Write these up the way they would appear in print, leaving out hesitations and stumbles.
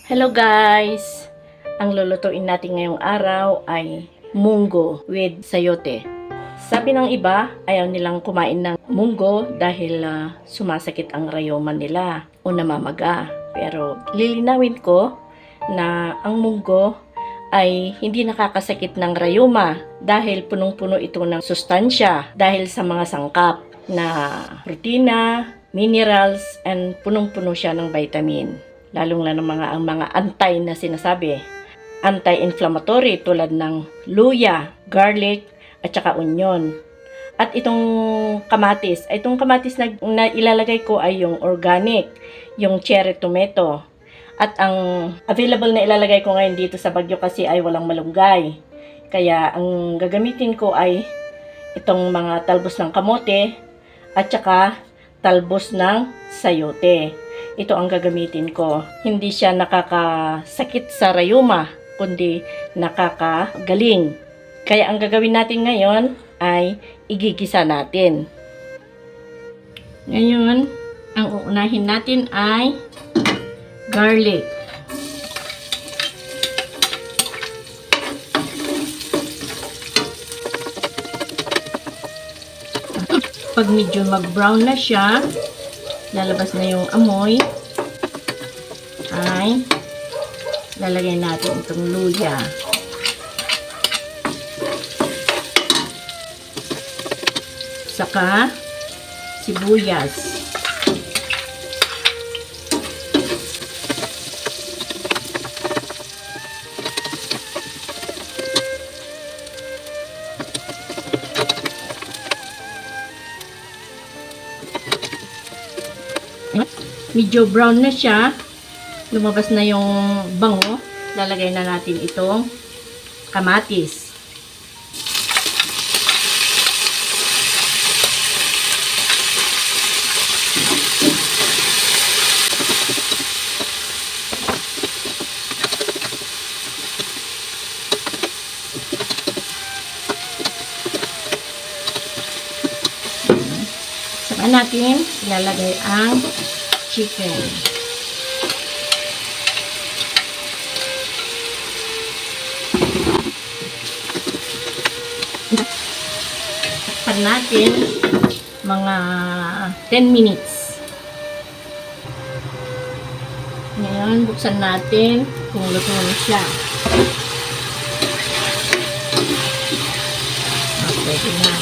Hello guys! Ang lulutuin natin ngayong araw ay munggo with sayote. Sabi ng iba, ayaw nilang kumain ng munggo dahil sumasakit ang rayuma nila o namamaga. Pero lilinawin ko na ang munggo ay hindi nakakasakit ng rayuma dahil punong-puno ito ng sustansya dahil sa mga sangkap na protina, minerals, and punong-puno siya ng vitamin. Lalong na ang mga antay na sinasabi. Anti-inflammatory tulad ng luya, garlic, at saka onion. At itong kamatis na ilalagay ko ay yung organic, yung cherry tomato. At ang available na ilalagay ko ngayon dito sa Baguio kasi ay walang malunggay. Kaya ang gagamitin ko ay itong mga talbos ng kamote at saka talbos ng sayote. Ito ang gagamitin ko. Hindi siya nakakasakit sa rayuma, kundi nakakagaling. Kaya ang gagawin natin ngayon ay igigisa natin. Ngayon, ang uunahin natin ay garlic. Pag medyo mag-brown na siya, lalabas na yung amoy, ay lalagay natin itong luya. Saka sibuyas. Medyo brown na siya, lumabas na yung bango, lalagay na natin itong kamatis. Saka natin ilalagay ang chicken. Takpan natin mga 10 minutes. Ngayon, buksan natin kung luto na siya. Pwede na.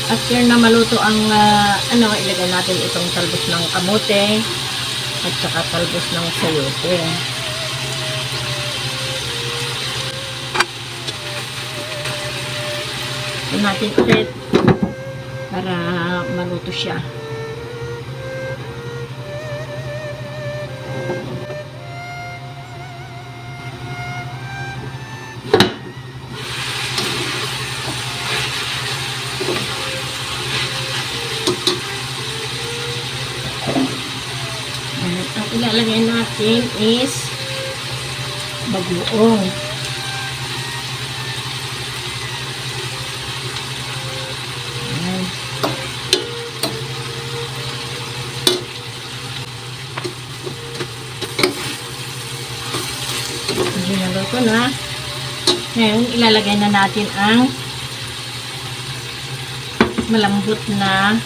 After na maluto ang ilagay natin itong talbos ng kamote at saka talbos ng sayote. Ito natin ulit para maluto siya. Ang ilalagay natin is bagoong. Ayan. Hindi naluto na. Ngayon, ilalagay na natin ang malambot na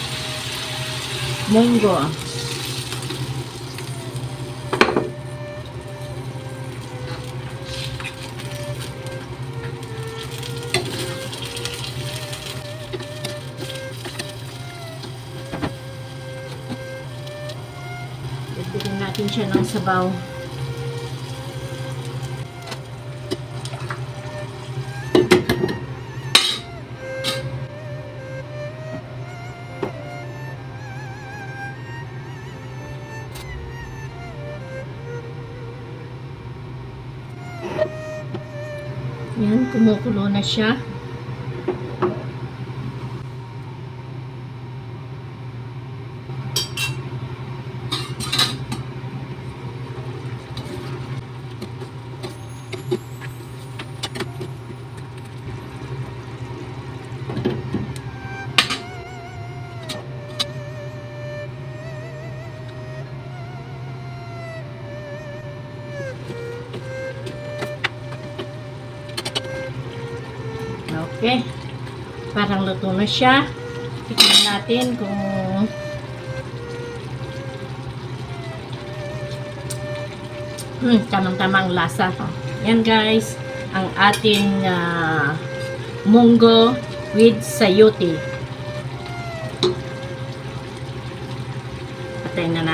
munggo. Bigyan natin siya ng sabaw. Yan, kumukulo na siya. Okay. Parang luto na siya. Tignan natin kung tamang-tama ang lasa. Yan guys, ang ating munggo with sayote. Patayin na